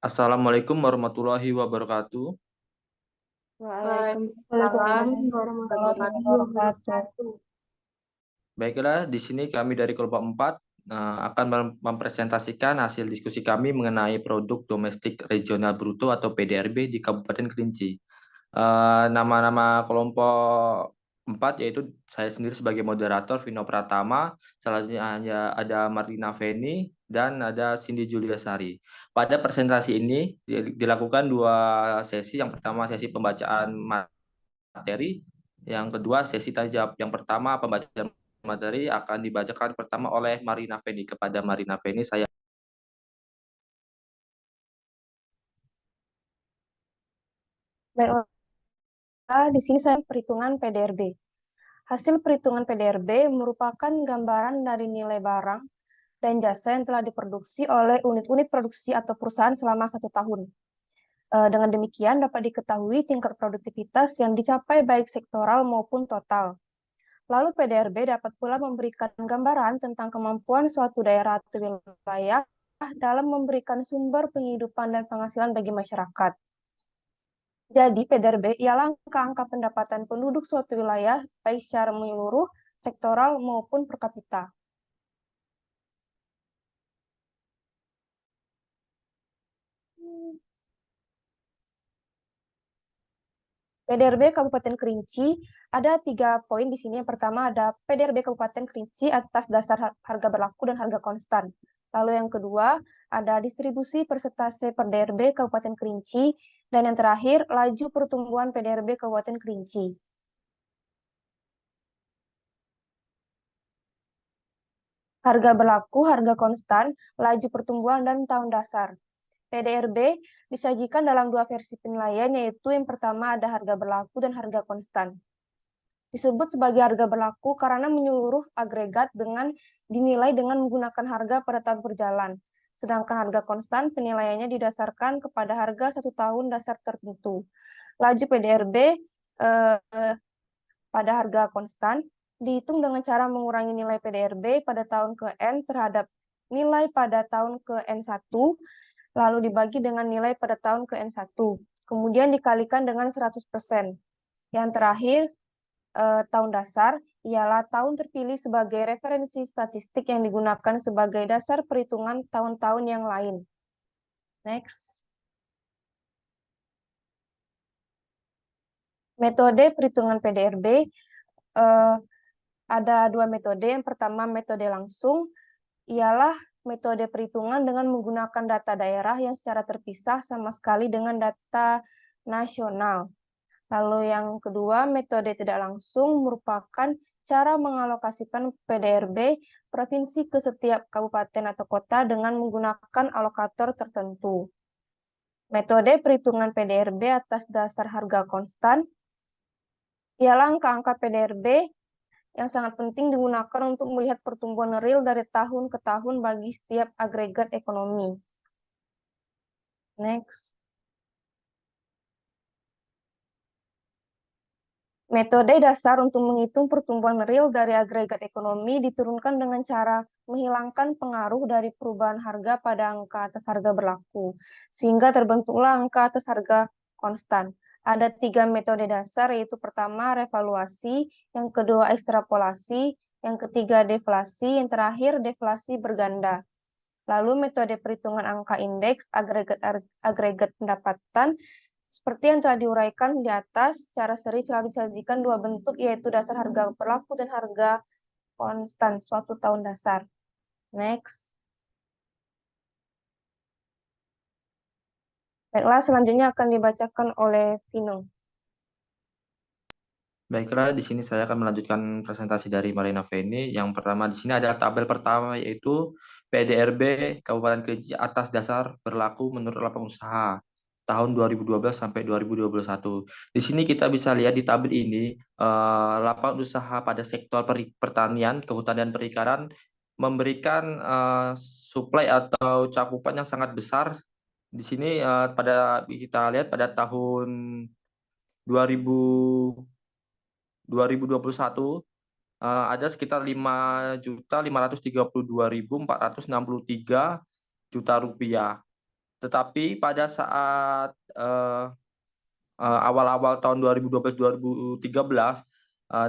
Assalamualaikum warahmatullahi wabarakatuh. Waalaikumsalam Waalaikumsalam warahmatullahi warahmatullahi wabarakatuh. wabarakatuh. Baiklah, di sini kami dari kelompok 4 akan mempresentasikan hasil diskusi kami mengenai produk domestik regional bruto atau PDRB di Kabupaten Kerinci. Nama-nama kelompok 4 yaitu saya sendiri sebagai moderator Vino Pratama, selanjutnya ada Marlina Feni dan ada Cindy Juliasari. Pada presentasi ini dilakukan dua sesi. Yang pertama sesi pembacaan materi, yang kedua sesi tanya jawab. Yang pertama pembacaan materi akan dibacakan pertama oleh Marina Feni. Kepada Marina Feni saya. Baiklah, di sini saya perhitungan PDRB. Hasil perhitungan PDRB merupakan gambaran dari nilai barang dan jasa yang telah diproduksi oleh unit-unit produksi atau perusahaan selama 1 tahun. Dengan demikian dapat diketahui tingkat produktivitas yang dicapai baik sektoral maupun total. Lalu PDRB dapat pula memberikan gambaran tentang kemampuan suatu daerah atau wilayah dalam memberikan sumber penghidupan dan penghasilan bagi masyarakat. Jadi PDRB ialah angka-angka pendapatan penduduk suatu wilayah baik secara menyeluruh, sektoral maupun per kapita. PDRB Kabupaten Kerinci ada 3 poin di sini. Yang pertama ada PDRB Kabupaten Kerinci atas dasar harga berlaku dan harga konstan. Lalu yang kedua ada distribusi persentase PDRB Kabupaten Kerinci, dan yang terakhir laju pertumbuhan PDRB Kabupaten Kerinci. Harga berlaku, harga konstan, laju pertumbuhan, dan tahun dasar. PDRB disajikan dalam 2 versi penilaian, yaitu yang pertama ada harga berlaku dan harga konstan. Disebut sebagai harga berlaku karena menyeluruh agregat dinilai dengan menggunakan harga pada tahun berjalan. Sedangkan harga konstan penilaiannya didasarkan kepada harga 1 tahun dasar tertentu. Laju PDRB pada harga konstan dihitung dengan cara mengurangi nilai PDRB pada tahun ke N terhadap nilai pada tahun ke N1, lalu dibagi dengan nilai pada tahun ke N1, kemudian dikalikan dengan 100%. Yang terakhir, tahun dasar ialah tahun terpilih sebagai referensi statistik yang digunakan sebagai dasar perhitungan tahun-tahun yang lain. Next. Metode perhitungan PDRB ada 2 metode. Yang pertama metode langsung, ialah metode perhitungan dengan menggunakan data daerah yang secara terpisah sama sekali dengan data nasional. Lalu yang kedua, metode tidak langsung merupakan cara mengalokasikan PDRB provinsi ke setiap kabupaten atau kota dengan menggunakan alokator tertentu. Metode perhitungan PDRB atas dasar harga konstan ialah angka-angka PDRB yang sangat penting digunakan untuk melihat pertumbuhan real dari tahun ke tahun bagi setiap agregat ekonomi. Next. Metode dasar untuk menghitung pertumbuhan real dari agregat ekonomi diturunkan dengan cara menghilangkan pengaruh dari perubahan harga pada angka atas harga berlaku, sehingga terbentuklah angka atas harga konstan. Ada 3 metode dasar, yaitu pertama revaluasi, yang kedua ekstrapolasi, yang ketiga deflasi, yang terakhir deflasi berganda. Lalu metode perhitungan angka indeks agregat pendapatan seperti yang telah diuraikan di atas, secara seri selalu disajikan 2 bentuk, yaitu dasar harga berlaku dan harga konstan suatu tahun dasar. Next. Baiklah, selanjutnya akan dibacakan oleh Vino. Baiklah, di sini saya akan melanjutkan presentasi dari Marina Feni. Yang pertama di sini ada tabel pertama, yaitu PDRB Kabupaten Kerinci atas dasar berlaku menurut lapangan usaha tahun 2012 sampai 2021. Di sini kita bisa lihat di tabel ini lapangan usaha pada sektor pertanian, kehutanan dan perikanan memberikan suplai atau cakupan yang sangat besar. Di sini pada kita lihat pada tahun 2000 2021 ada sekitar 5.532.463 juta rupiah. Tetapi pada saat awal-awal tahun 2012-2013,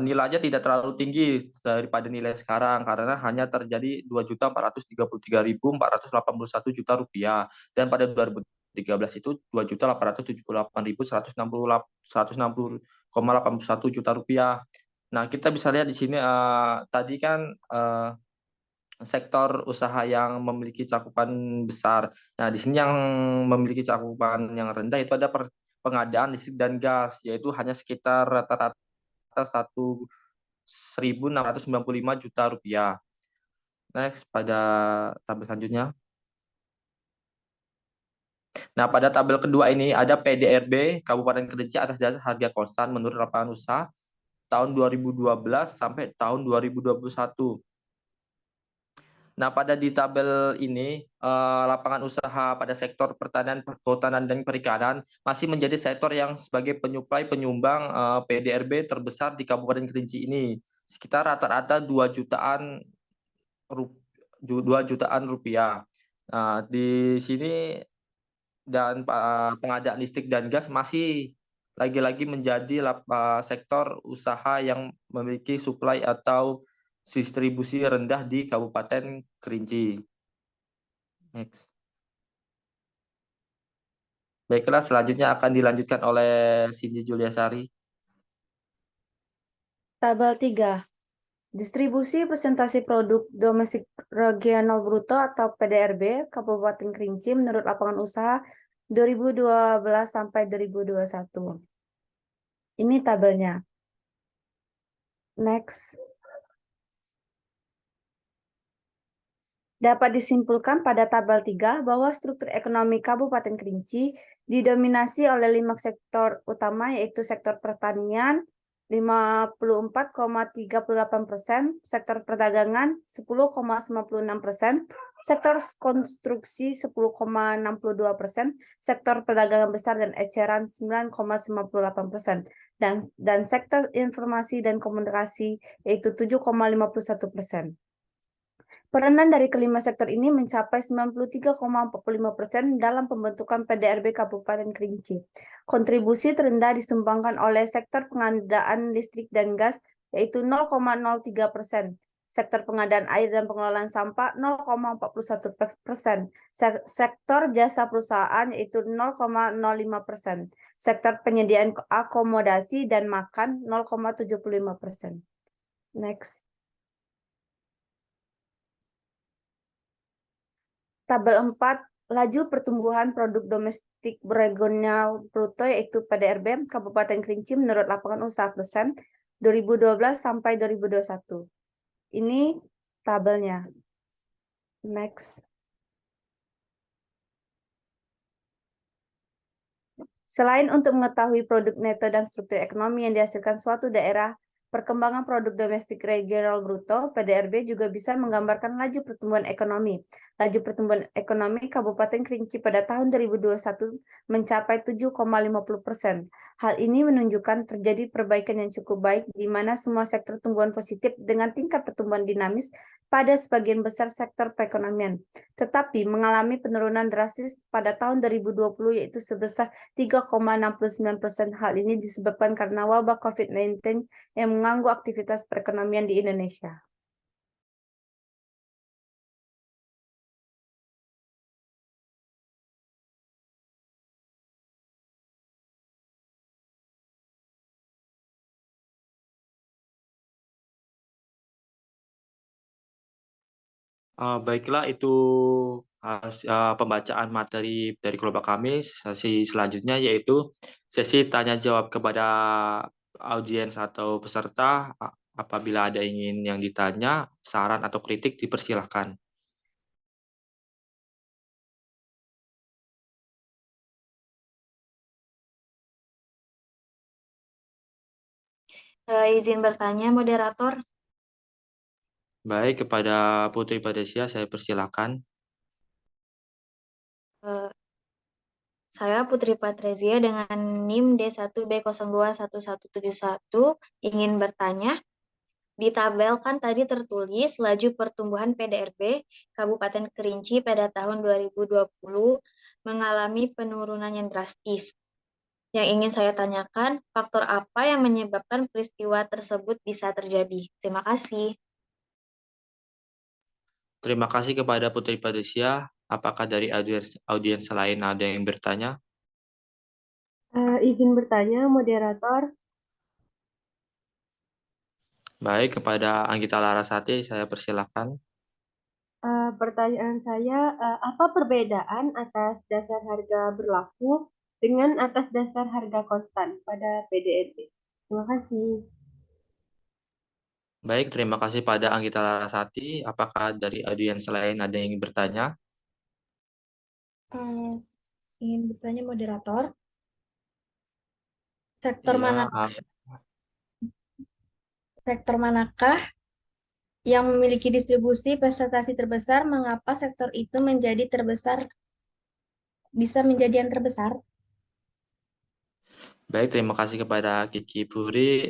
nilainya tidak terlalu tinggi daripada nilai sekarang karena hanya terjadi 2.433.481 juta rupiah, dan pada 2013 itu 2.878.160,81 juta rupiah. Nah, kita bisa lihat di sini tadi kan sektor usaha yang memiliki cakupan besar. Nah, di sini yang memiliki cakupan yang rendah itu ada pengadaan listrik dan gas, yaitu hanya sekitar rata-rata 1.695 juta rupiah. Next, pada tabel selanjutnya. Nah, pada tabel kedua ini ada PDRB Kabupaten Kerinci atas dasar harga kosan menurut lapangan usaha tahun 2012 sampai tahun 2021. Nah, pada di tabel ini, lapangan usaha pada sektor pertanian, perhutanan, dan perikanan masih menjadi sektor yang sebagai penyuplai penyumbang PDRB terbesar di Kabupaten Kerinci ini, sekitar rata-rata 2 jutaan rupiah. Nah, di sini dan pengadaan listrik dan gas masih lagi-lagi menjadi sektor usaha yang memiliki suplai atau distribusi rendah di Kabupaten Kerinci. Next. Baiklah, selanjutnya akan dilanjutkan oleh Cindy Juliasari. Tabel 3. Distribusi presentasi produk domestik regional bruto atau PDRB Kabupaten Kerinci menurut lapangan usaha 2012 sampai 2021. Ini tabelnya. Next. Dapat disimpulkan pada tabel 3 bahwa struktur ekonomi Kabupaten Kerinci didominasi oleh 5 sektor utama, yaitu sektor pertanian 54,38%, sektor perdagangan 10,96%, sektor konstruksi 10,62%, sektor perdagangan besar dan eceran 9,98%, dan sektor informasi dan komunikasi yaitu 7,51%. Peranan dari kelima sektor ini mencapai 93,45% dalam pembentukan PDRB Kabupaten Kerinci. Kontribusi terendah disumbangkan oleh sektor pengadaan listrik dan gas, yaitu 0,03%. Sektor pengadaan air dan pengelolaan sampah 0,41%. Sektor jasa perusahaan yaitu 0,05%. Sektor penyediaan akomodasi dan makan 0,75%. Next. Tabel 4, laju pertumbuhan produk domestik regional bruto yaitu PDRB Kabupaten Kerinci menurut lapangan usaha persen 2012 sampai 2021. Ini tabelnya. Next. Selain untuk mengetahui produk neto dan struktur ekonomi yang dihasilkan suatu daerah, perkembangan produk domestik regional bruto (PDRB) juga bisa menggambarkan laju pertumbuhan ekonomi. Laju pertumbuhan ekonomi Kabupaten Kerinci pada tahun 2021 mencapai 7,50%. Hal ini menunjukkan terjadi perbaikan yang cukup baik di mana semua sektor tumbuhan positif dengan tingkat pertumbuhan dinamis pada sebagian besar sektor perekonomian. Tetapi mengalami penurunan drastis pada tahun 2020 yaitu sebesar 3,69%. Hal ini disebabkan karena wabah COVID-19 yang mengganggu aktivitas perekonomian di Indonesia. Baiklah, itu pembacaan materi dari kelompok kami. Sesi selanjutnya yaitu sesi tanya jawab kepada audiens atau peserta. Apabila ada ingin yang ditanya, saran atau kritik dipersilahkan. Izin bertanya, moderator. Baik, kepada Putri Padesia saya persilahkan. Saya Putri Patrezia dengan NIM D1B021171 ingin bertanya. Di tabel kan tadi tertulis laju pertumbuhan PDRB Kabupaten Kerinci pada tahun 2020 mengalami penurunan yang drastis. Yang ingin saya tanyakan, faktor apa yang menyebabkan peristiwa tersebut bisa terjadi? Terima kasih. Terima kasih kepada Putri Patricia. Apakah dari audiens lain ada yang bertanya? Izin bertanya, moderator. Baik, kepada Anggita Larasati, saya persilakan. Pertanyaan saya, apa perbedaan atas dasar harga berlaku dengan atas dasar harga konstan pada PDRB? Terima kasih. Baik, terima kasih pada Anggita Larasati. Apakah dari audiens lain ada yang ingin bertanya? Ingin bertanya moderator, sektor Iya, sektor manakah yang memiliki distribusi presentasi terbesar? Mengapa sektor itu bisa menjadi yang terbesar? baik, terima kasih kepada Kiki Puri.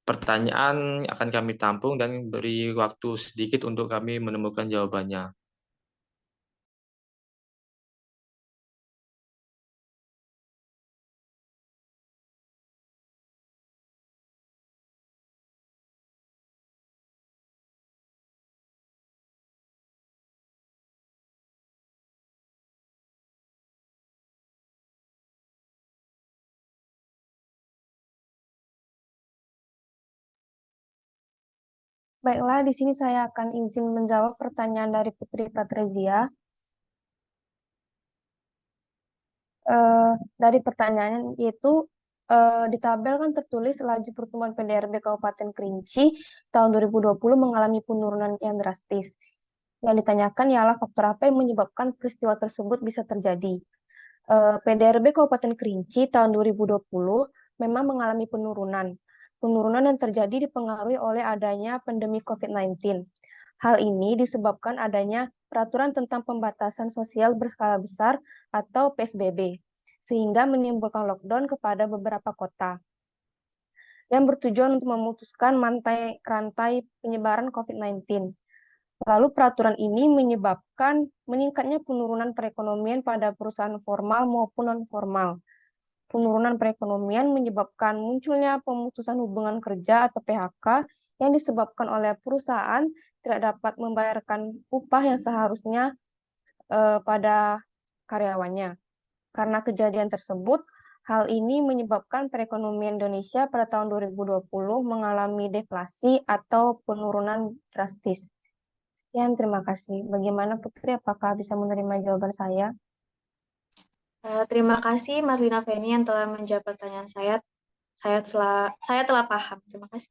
Pertanyaan akan kami tampung dan beri waktu sedikit untuk kami menemukan jawabannya. Baiklah, di sini saya akan izin menjawab pertanyaan dari Putri Patrizia. Dari pertanyaan yaitu di tabel kan tertulis laju pertumbuhan PDRB Kabupaten Kerinci tahun 2020 mengalami penurunan yang drastis. Yang ditanyakan ialah faktor apa yang menyebabkan peristiwa tersebut bisa terjadi. PDRB Kabupaten Kerinci tahun 2020 memang mengalami penurunan. Penurunan yang terjadi dipengaruhi oleh adanya pandemi COVID-19. Hal ini disebabkan adanya peraturan tentang pembatasan sosial berskala besar atau PSBB, sehingga menimbulkan lockdown kepada beberapa kota yang bertujuan untuk memutuskan rantai penyebaran COVID-19. Lalu peraturan ini menyebabkan meningkatnya penurunan perekonomian pada perusahaan formal maupun non-formal. Penurunan perekonomian menyebabkan munculnya pemutusan hubungan kerja atau PHK yang disebabkan oleh perusahaan tidak dapat membayarkan upah yang seharusnya pada karyawannya. Karena kejadian tersebut, hal ini menyebabkan perekonomian Indonesia pada tahun 2020 mengalami deflasi atau penurunan drastis. Sekian, terima kasih. Bagaimana Putri, apakah bisa menerima jawaban saya? Terima kasih Marlina Feni yang telah menjawab pertanyaan saya. Saya telah paham. Terima kasih.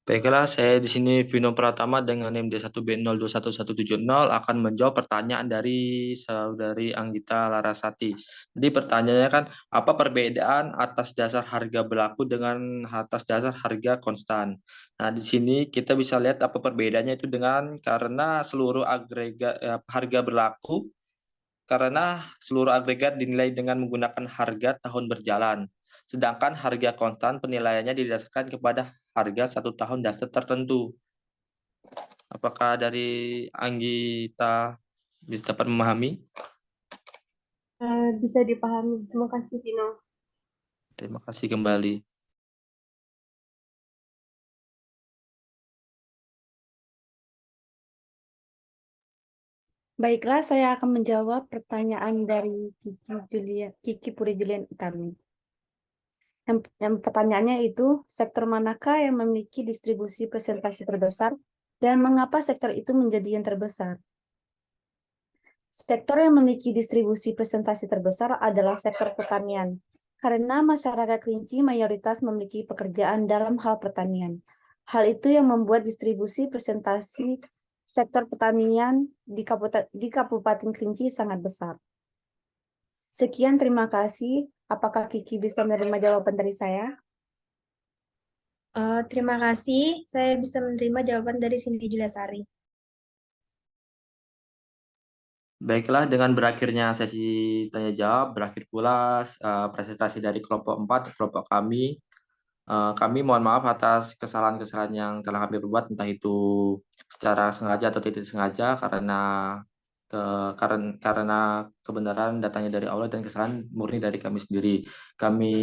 Baiklah, saya di sini Vino Pratama dengan NIM D1B0211170 akan menjawab pertanyaan dari saudari Anggita Larasati. Jadi pertanyaannya kan, apa perbedaan atas dasar harga berlaku dengan atas dasar harga konstan? Nah, di sini kita bisa lihat apa perbedaannya itu karena seluruh harga berlaku karena seluruh agregat dinilai dengan menggunakan harga tahun berjalan. Sedangkan harga konstan penilaiannya didasarkan kepada harga 1 tahun dasar tertentu. Apakah dari Anggita bisa dapat memahami? Bisa dipahami. Terima kasih, Vino. Terima kasih kembali. Baiklah, saya akan menjawab pertanyaan dari Kiki Puri Julian Utami. Yang pertanyaannya itu, sektor manakah yang memiliki distribusi presentasi terbesar dan mengapa sektor itu menjadi yang terbesar? Sektor yang memiliki distribusi presentasi terbesar adalah sektor pertanian, karena masyarakat Kerinci mayoritas memiliki pekerjaan dalam hal pertanian. Hal itu yang membuat distribusi presentasi sektor pertanian di Kabupaten Kerinci sangat besar. Sekian, terima kasih. Apakah Kiki bisa menerima jawaban dari saya? Terima kasih, saya bisa menerima jawaban dari Cindy Juliasari. Baiklah, dengan berakhirnya sesi tanya jawab, berakhir pula presentasi dari kelompok 4, kelompok kami. Kami mohon maaf atas kesalahan-kesalahan yang telah kami perbuat, entah itu secara sengaja atau tidak sengaja, karena kebenaran datangnya dari Allah dan kesalahan murni dari kami sendiri. Kami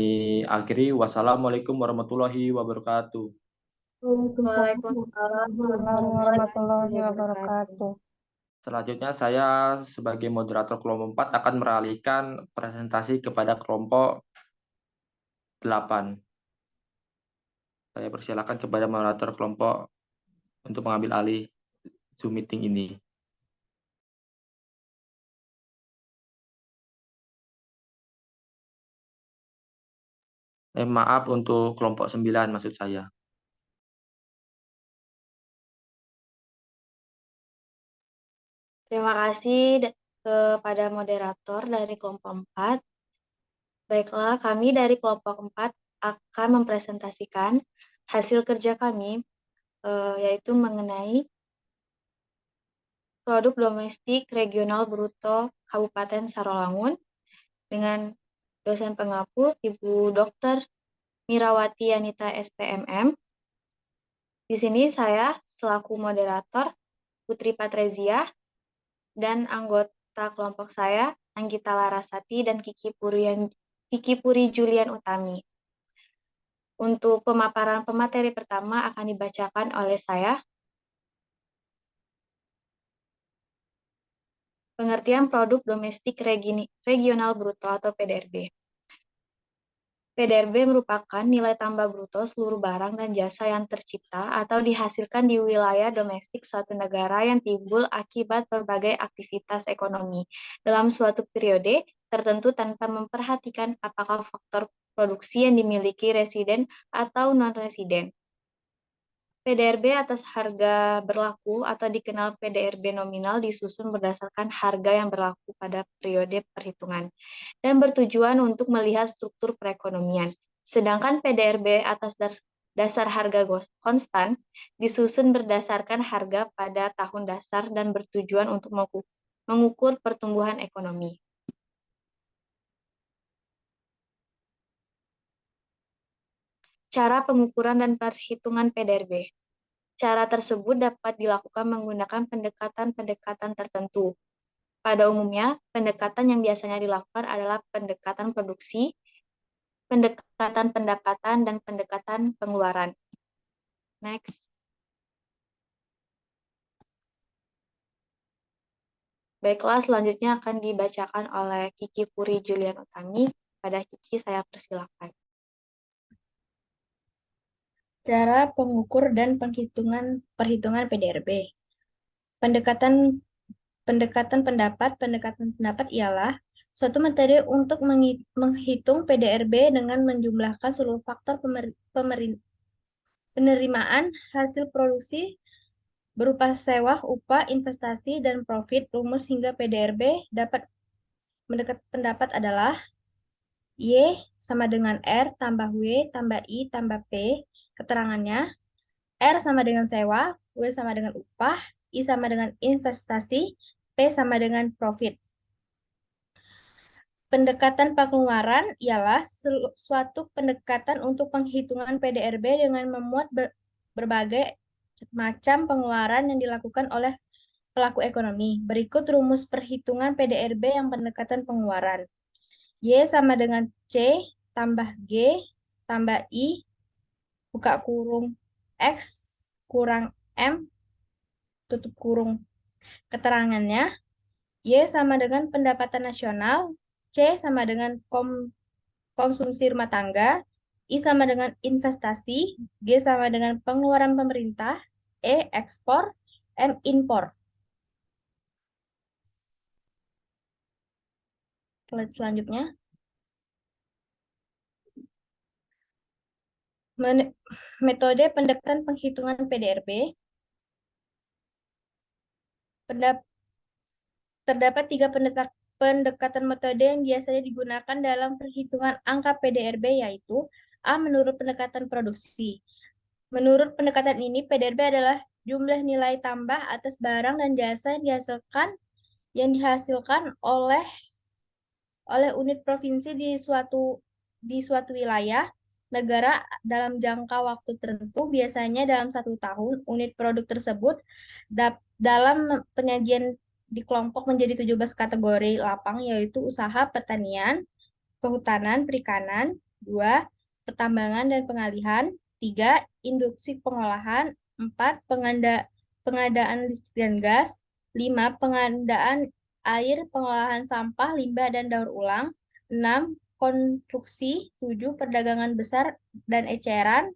akhiri, wassalamualaikum warahmatullahi wabarakatuh. Waalaikumsalam Warahmatullahi wabarakatuh. Selanjutnya saya sebagai moderator kelompok 4 akan mengalihkan presentasi kepada kelompok 8. Saya persilakan kepada moderator kelompok untuk mengambil alih Zoom meeting ini. Maaf untuk kelompok 9 maksud saya. Terima kasih kepada moderator dari kelompok 4. Baiklah, kami dari kelompok 4 akan mempresentasikan hasil kerja kami, yaitu mengenai produk domestik regional bruto Kabupaten Sarawangun dengan dosen pengampu Ibu Dr. Mirawati Yanita SPMM. Di sini saya selaku moderator Putri Patrezia dan anggota kelompok saya Anggita Larasati dan Kiki Puri Julian Utami. Untuk pemaparan pemateri pertama akan dibacakan oleh saya. Pengertian produk domestik regional bruto atau PDRB. PDRB merupakan nilai tambah bruto seluruh barang dan jasa yang tercipta atau dihasilkan di wilayah domestik suatu negara yang timbul akibat berbagai aktivitas ekonomi dalam suatu periode tertentu tanpa memperhatikan apakah faktor produksi yang dimiliki residen atau non-residen. PDRB atas harga berlaku atau dikenal PDRB nominal disusun berdasarkan harga yang berlaku pada periode perhitungan dan bertujuan untuk melihat struktur perekonomian. Sedangkan PDRB atas dasar harga konstan disusun berdasarkan harga pada tahun dasar dan bertujuan untuk mengukur pertumbuhan ekonomi. Cara pengukuran dan perhitungan PDRB. Cara tersebut dapat dilakukan menggunakan pendekatan-pendekatan tertentu. Pada umumnya, pendekatan yang biasanya dilakukan adalah pendekatan produksi, pendekatan pendapatan, dan pendekatan pengeluaran. Next. Baiklah, selanjutnya akan dibacakan oleh Kiki Puri Julian Utami. Pada Kiki, saya persilakan. Cara pengukur dan perhitungan PDRB. Pendekatan pendapat ialah suatu metode untuk menghitung PDRB dengan menjumlahkan seluruh faktor penerimaan hasil produksi berupa sewa, upah, investasi, dan profit. Rumus hingga PDRB pendapat adalah Y sama dengan R tambah W tambah I tambah P. Keterangannya, R sama dengan sewa, W sama dengan upah, I sama dengan investasi, P sama dengan profit. Pendekatan pengeluaran ialah suatu pendekatan untuk penghitungan PDRB dengan memuat berbagai macam pengeluaran yang dilakukan oleh pelaku ekonomi. Berikut rumus perhitungan PDRB yang pendekatan pengeluaran. Y sama dengan C tambah G tambah I buka kurung X kurang M tutup kurung. Keterangannya, Y sama dengan pendapatan nasional, C sama dengan konsumsi rumah tangga, I sama dengan investasi, G sama dengan pengeluaran pemerintah, E ekspor, M impor. Slide selanjutnya. Metode pendekatan penghitungan PDRB. Terdapat 3 pendekatan metode yang biasanya digunakan dalam perhitungan angka PDRB yaitu A. Menurut pendekatan produksi. Menurut pendekatan ini, PDRB adalah jumlah nilai tambah atas barang dan jasa yang dihasilkan oleh unit provinsi di suatu wilayah negara dalam jangka waktu tertentu, biasanya dalam 1 tahun. Unit produk tersebut dalam penyajian dikelompok menjadi 17 kategori lapang, yaitu usaha pertanian, kehutanan, perikanan, 2. Pertambangan dan pengalihan, 3. Industri pengolahan, 4. Pengadaan listrik dan gas, 5. Pengadaan air, pengolahan sampah, limbah, dan daur ulang, 6. Konstruksi, 7. Perdagangan besar dan eceran,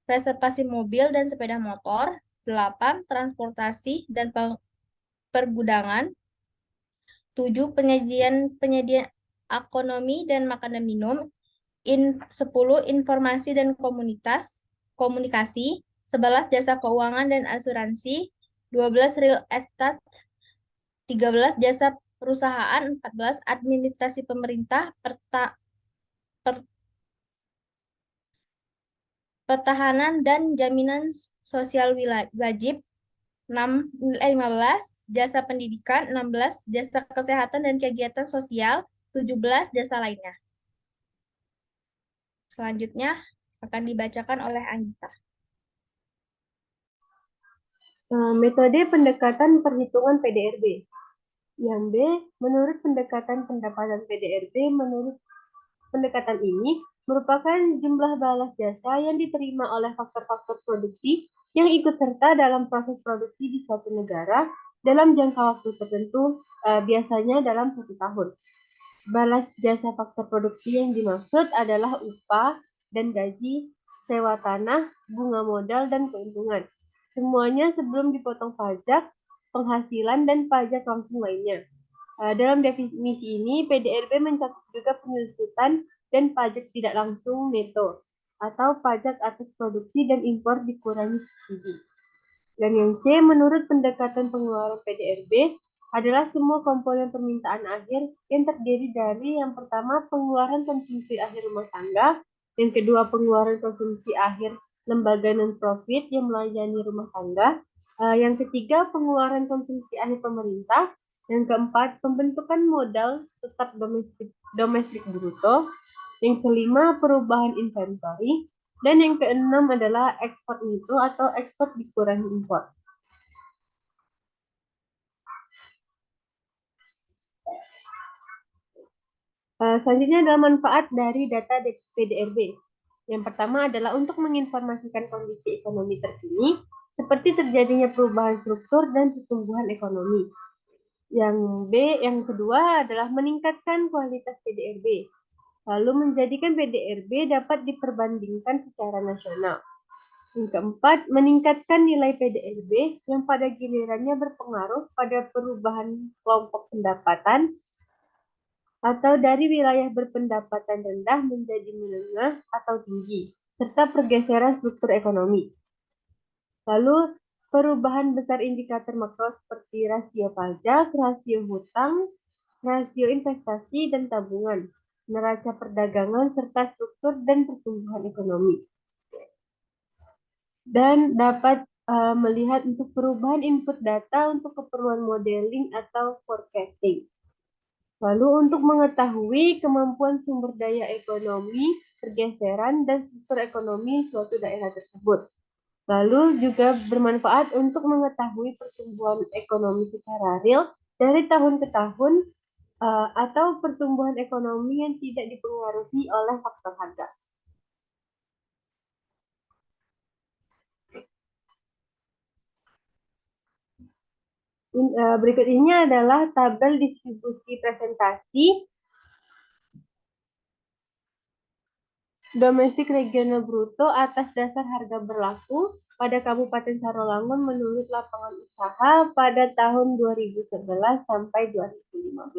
reservasi mobil dan sepeda motor, 8. Transportasi dan pergudangan, 7. Penyajian ekonomi dan makanan minum, 10. Informasi dan komunikasi, 11. Jasa keuangan dan asuransi, 12. Real estate, 13. Jasa perusahaan, 14. Administrasi pemerintah, pertahanan dan jaminan sosial wajib, 15. Jasa pendidikan, 16. Jasa kesehatan dan kegiatan sosial, 17. Jasa lainnya. Selanjutnya akan dibacakan oleh Anita. Metode pendekatan perhitungan PDRB. Yang B, menurut pendekatan pendapatan PDRB, menurut pendekatan ini merupakan jumlah balas jasa yang diterima oleh faktor-faktor produksi yang ikut serta dalam proses produksi di suatu negara dalam jangka waktu tertentu, biasanya dalam 1 tahun. Balas jasa faktor produksi yang dimaksud adalah upah dan gaji, sewa tanah, bunga modal, dan keuntungan. Semuanya sebelum dipotong pajak, penghasilan, dan pajak langsung lainnya. Dalam definisi ini, PDRB mencakup juga penyusutan dan pajak tidak langsung neto, atau pajak atas produksi dan impor dikurangi subsidi. Dan yang C, menurut pendekatan pengeluaran PDRB, adalah semua komponen permintaan akhir yang terdiri dari yang pertama pengeluaran konsumsi akhir rumah tangga, yang kedua pengeluaran konsumsi akhir lembaga non-profit yang melayani rumah tangga, yang ketiga pengeluaran konsumsi akhir pemerintah, yang keempat pembentukan modal tetap domestik bruto, yang kelima perubahan inventory, dan yang keenam adalah ekspor neto atau ekspor dikurangi impor. Selanjutnya adalah manfaat dari data PDRB. Yang pertama adalah untuk menginformasikan kondisi ekonomi terkini, seperti terjadinya perubahan struktur dan pertumbuhan ekonomi. Yang kedua adalah meningkatkan kualitas PDRB, lalu menjadikan PDRB dapat diperbandingkan secara nasional. Yang keempat, meningkatkan nilai PDRB yang pada gilirannya berpengaruh pada perubahan kelompok pendapatan atau dari wilayah berpendapatan rendah menjadi menengah atau tinggi, serta pergeseran struktur ekonomi. Lalu, perubahan besar indikator makro seperti rasio pajak, rasio hutang, rasio investasi dan tabungan, neraca perdagangan, serta struktur dan pertumbuhan ekonomi. Dan dapat melihat untuk perubahan input data untuk keperluan modeling atau forecasting. Lalu untuk mengetahui kemampuan sumber daya ekonomi, pergeseran, dan struktur ekonomi suatu daerah tersebut. Lalu juga bermanfaat untuk mengetahui pertumbuhan ekonomi secara real dari tahun ke tahun atau pertumbuhan ekonomi yang tidak dipengaruhi oleh faktor harga. Berikut ini adalah tabel distribusi presentasi domestik regional bruto atas dasar harga berlaku pada Kabupaten Sarolangun menurut lapangan usaha pada tahun 2011 sampai 2015.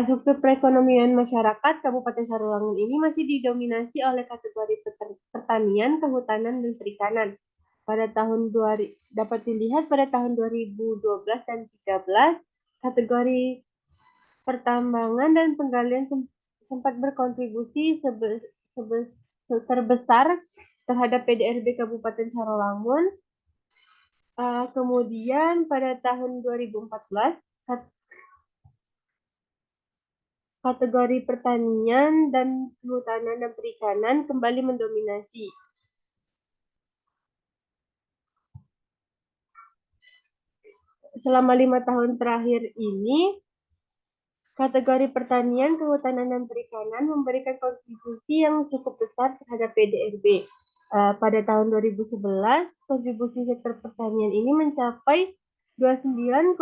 Struktur perekonomian masyarakat Kabupaten Sarolangun ini masih didominasi oleh kategori pertanian, kehutanan, dan perikanan. Pada tahun dapat dilihat pada tahun 2012 dan 2013 kategori pertambangan dan penggalian sempat berkontribusi terbesar terhadap PDRB Kabupaten Sarolangun. Kemudian pada tahun 2014, kategori pertanian dan kehutanan dan perikanan kembali mendominasi. Selama 5 tahun terakhir ini, kategori pertanian, kehutanan, dan perikanan memberikan kontribusi yang cukup besar terhadap PDRB. Pada tahun 2011, kontribusi sektor pertanian ini mencapai 29,47%.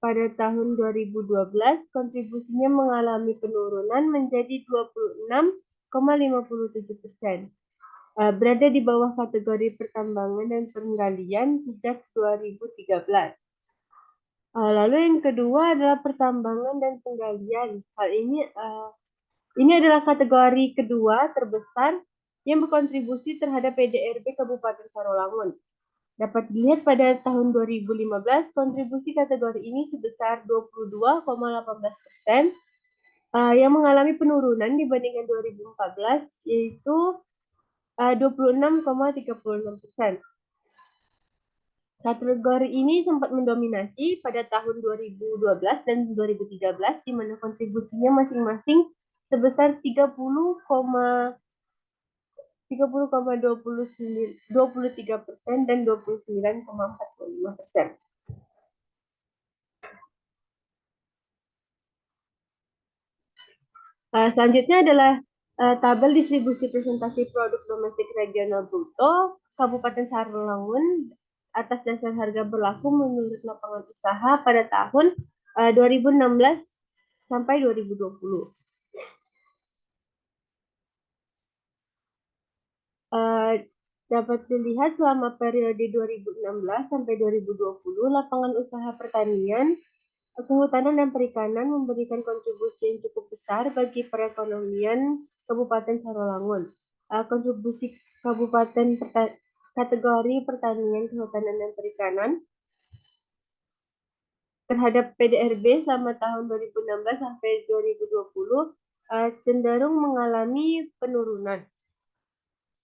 Pada tahun 2012, kontribusinya mengalami penurunan menjadi 26,57%. Berada di bawah kategori pertambangan dan penggalian sejak 2013. Lalu yang kedua adalah pertambangan dan penggalian. Hal ini adalah kategori kedua terbesar yang berkontribusi terhadap PDRB Kabupaten Sarolangun. Dapat dilihat pada tahun 2015, kontribusi kategori ini sebesar 22,18%, yang mengalami penurunan dibandingkan 2014, yaitu 26,36%. Kategori ini sempat mendominasi pada tahun 2012 dan 2013, di mana kontribusinya masing-masing sebesar 30,23% dan 29,45%. Selanjutnya adalah tabel distribusi presentasi produk domestik regional bruto Kabupaten Sarolangun atas dasar harga berlaku menurut lapangan usaha pada tahun 2016 sampai 2020. Dapat dilihat selama periode 2016 sampai 2020, lapangan usaha pertanian, kehutanan, dan perikanan memberikan kontribusi yang cukup besar bagi perekonomian Kabupaten Sarolangun. Kontribusi kategori pertanian, kehutanan, dan perikanan terhadap PDRB selama tahun 2016 sampai 2020 cenderung mengalami penurunan.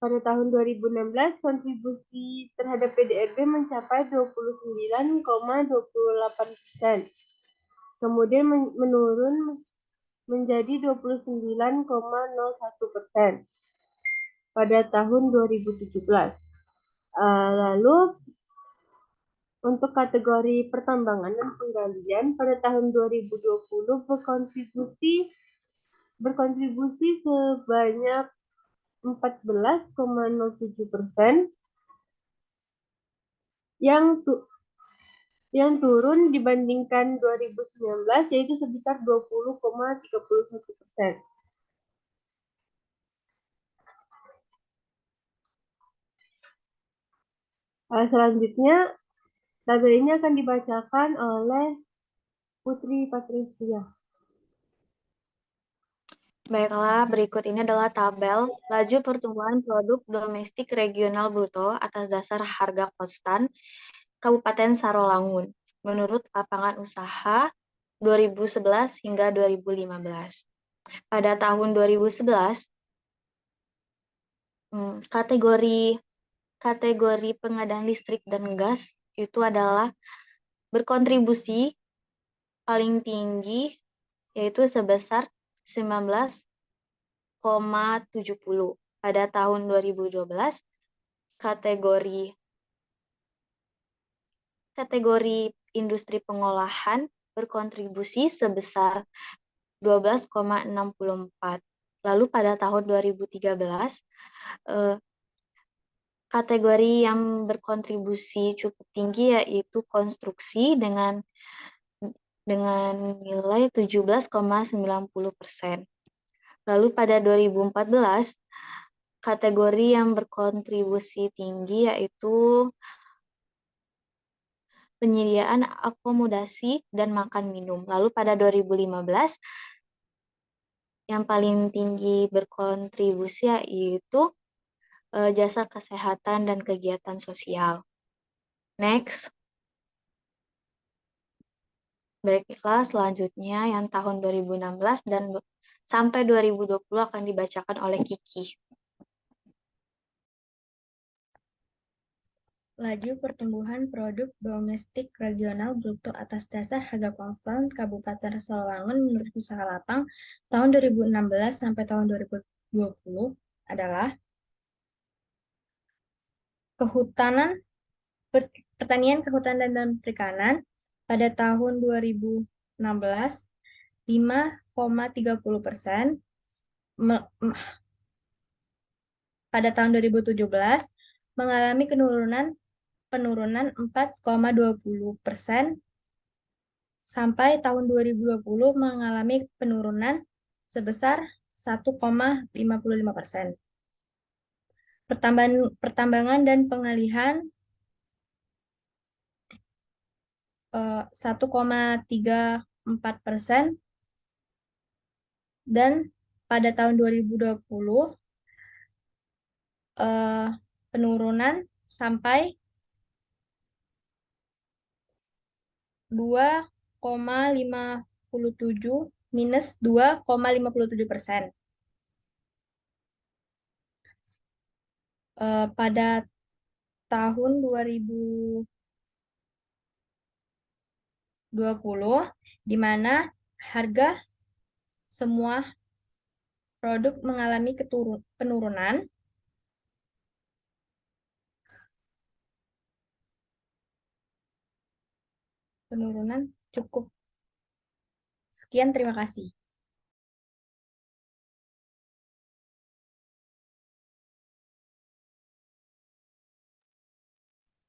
Pada tahun 2016, kontribusi terhadap PDRB mencapai 29,28%. Kemudian menurun menjadi 29,01% pada tahun 2017. Lalu untuk kategori pertambangan dan penggalian pada tahun 2020 berkontribusi sebanyak 14,07%, yang turun dibandingkan 2019, yaitu sebesar 20,31%. Selanjutnya, tabel ini akan dibacakan oleh Putri Patricia. Baiklah, berikut ini adalah tabel laju pertumbuhan produk domestik regional bruto atas dasar harga konstan Kabupaten Sarolangun menurut lapangan usaha 2011 hingga 2015. Pada tahun 2011, kategori pengadaan listrik dan gas itu adalah berkontribusi paling tinggi, yaitu sebesar 19,70. Pada tahun 2012, kategori industri pengolahan berkontribusi sebesar 12,64. Lalu pada tahun 2013, kategori yang berkontribusi cukup tinggi yaitu konstruksi dengan nilai 17,90%. Lalu pada 2014, kategori yang berkontribusi tinggi yaitu penyediaan akomodasi dan makan minum. Lalu pada 2015, yang paling tinggi berkontribusi yaitu jasa kesehatan dan kegiatan sosial. Next. Baiklah, selanjutnya yang tahun 2016 dan sampai 2020 akan dibacakan oleh Kiki. Laju pertumbuhan produk domestik regional bruto atas dasar harga konstan Kabupaten Rawamangun menurut Usaha Lapang tahun 2016 sampai tahun 2020 adalah kehutanan, pertanian, kehutanan, dan perikanan pada tahun 2016 5,30%, pada tahun 2017 mengalami penurunan 4,20%, sampai tahun 2020 mengalami penurunan sebesar 1,55%. Pertambangan dan pengalihan 1,34%, dan pada tahun 2020 penurunan sampai 2,57%. Pada tahun 2020, di mana harga semua produk mengalami penurunan cukup. Sekian, terima kasih.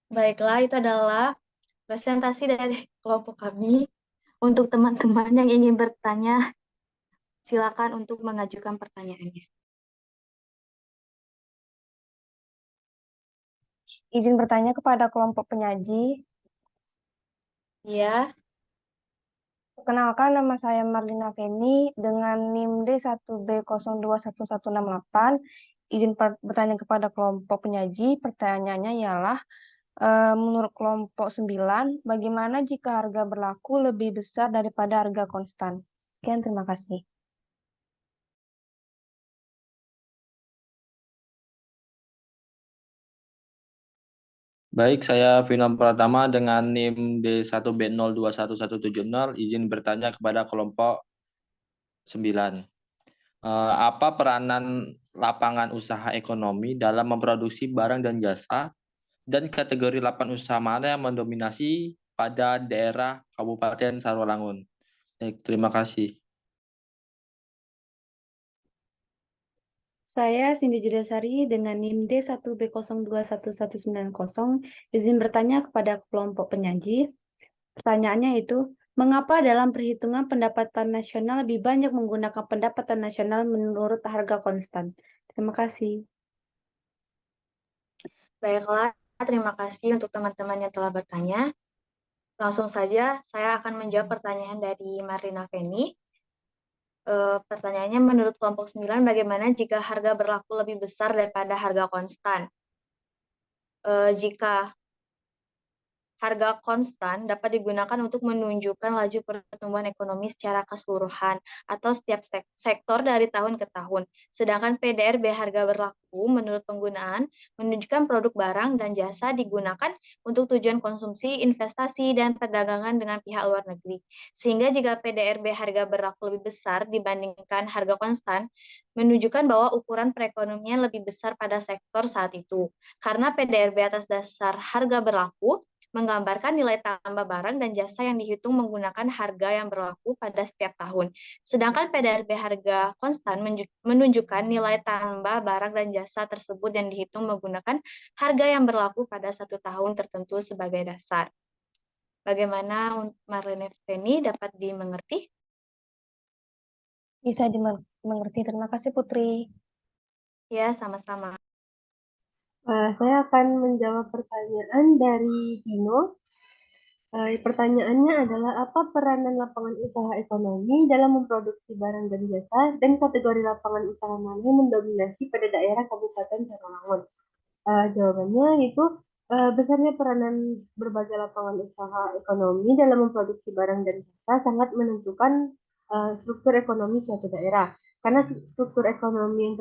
Baiklah, itu adalah presentasi dari kelompok kami. Untuk teman-teman yang ingin bertanya, silakan untuk mengajukan pertanyaannya. Izin bertanya kepada kelompok penyaji. Ya, Perkenalkan, nama saya Marlina Feni dengan NIM D1B021168. Izin bertanya kepada kelompok penyaji. Pertanyaannya ialah, menurut kelompok 9, bagaimana jika harga berlaku lebih besar daripada harga konstan? Sekian, terima kasih. Baik, saya Finom Pratama dengan NIM D1B021170, izin bertanya kepada kelompok 9. Apa peranan lapangan usaha ekonomi dalam memproduksi barang dan jasa, dan kategori lapangan usaha mana yang mendominasi pada daerah Kabupaten Rawamangun? Baik, terima kasih. Saya Cindy Judasari dengan NIM D1B021190, izin bertanya kepada kelompok penyaji. Pertanyaannya itu, mengapa dalam perhitungan pendapatan nasional lebih banyak menggunakan pendapatan nasional menurut harga konstan? Terima kasih. baiklah. Terima kasih untuk teman-teman yang telah bertanya. Langsung saja, saya akan menjawab pertanyaan dari Marlina Feni. Pertanyaannya, menurut kelompok 9, bagaimana jika harga berlaku lebih besar daripada harga konstan? Jika harga konstan dapat digunakan untuk menunjukkan laju pertumbuhan ekonomi secara keseluruhan atau setiap sektor dari tahun ke tahun. Sedangkan PDRB harga berlaku menurut penggunaan menunjukkan produk barang dan jasa digunakan untuk tujuan konsumsi, investasi, dan perdagangan dengan pihak luar negeri. Sehingga jika PDRB harga berlaku lebih besar dibandingkan harga konstan, menunjukkan bahwa ukuran perekonomian lebih besar pada sektor saat itu. Karena PDRB atas dasar harga berlaku menggambarkan nilai tambah barang dan jasa yang dihitung menggunakan harga yang berlaku pada setiap tahun. Sedangkan PDRB harga konstan menunjukkan nilai tambah barang dan jasa tersebut yang dihitung menggunakan harga yang berlaku pada satu tahun tertentu sebagai dasar. Bagaimana Marlene Feni dapat dimengerti? Bisa dimengerti. Terima kasih, Putri. Ya, sama-sama. Saya akan menjawab pertanyaan dari Dino. Pertanyaannya adalah, apa peranan lapangan usaha ekonomi dalam memproduksi barang dan jasa, dan kategori lapangan usaha mana yang mendominasi pada daerah Kabupaten Rawamangun? Jawabannya itu Besarnya peranan berbagai lapangan usaha ekonomi dalam memproduksi barang dan jasa sangat menentukan struktur ekonomi suatu daerah. Karena struktur ekonomi yang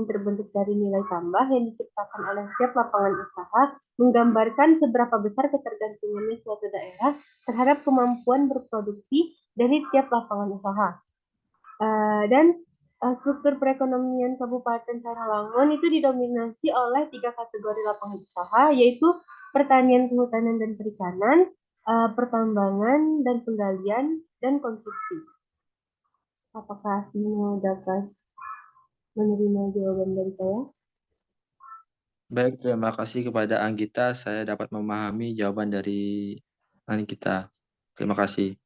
terbentuk dari nilai tambah yang diciptakan oleh setiap lapangan usaha menggambarkan seberapa besar ketergantungannya suatu daerah terhadap kemampuan berproduksi dari tiap lapangan usaha. Dan struktur perekonomian Kabupaten Sarawangun itu didominasi oleh 3 kategori lapangan usaha, yaitu pertanian, kehutanan, dan perikanan, pertambangan dan penggalian, dan konstruksi. Apakah semua dapat menerima jawaban dari saya? Baik, terima kasih kepada Anggita. Saya dapat memahami jawaban dari Anggita. Terima kasih.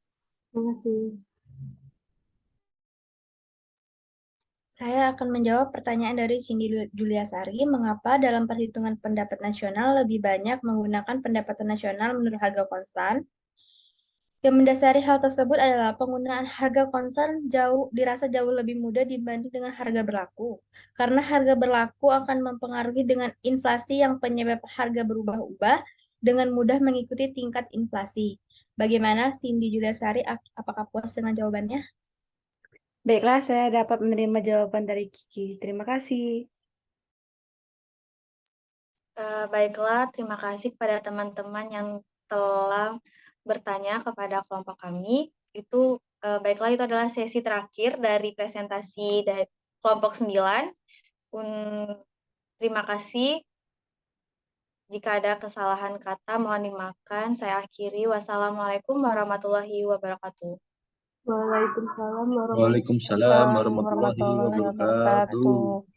Terima kasih. Saya akan menjawab pertanyaan dari Cindy Juliasari, mengapa dalam perhitungan pendapat nasional lebih banyak menggunakan pendapatan nasional menurut harga konstan? Yang mendasari hal tersebut adalah penggunaan harga konstan dirasa jauh lebih mudah dibanding dengan harga berlaku. Karena harga berlaku akan mempengaruhi dengan inflasi yang penyebab harga berubah-ubah dengan mudah mengikuti tingkat inflasi. Bagaimana Cindy Juliasari, apakah puas dengan jawabannya? Baiklah, saya dapat menerima jawaban dari Kiki. Terima kasih. Baiklah, terima kasih kepada teman-teman yang telah bertanya kepada kelompok kami. Baiklah, itu adalah sesi terakhir dari presentasi dari kelompok 9. Terima kasih. Jika ada kesalahan kata, mohon dimaafkan. Saya akhiri. Wassalamualaikum warahmatullahi wabarakatuh. Waalaikumsalam Waalaikumsalam warahmatullahi wabarakatuh.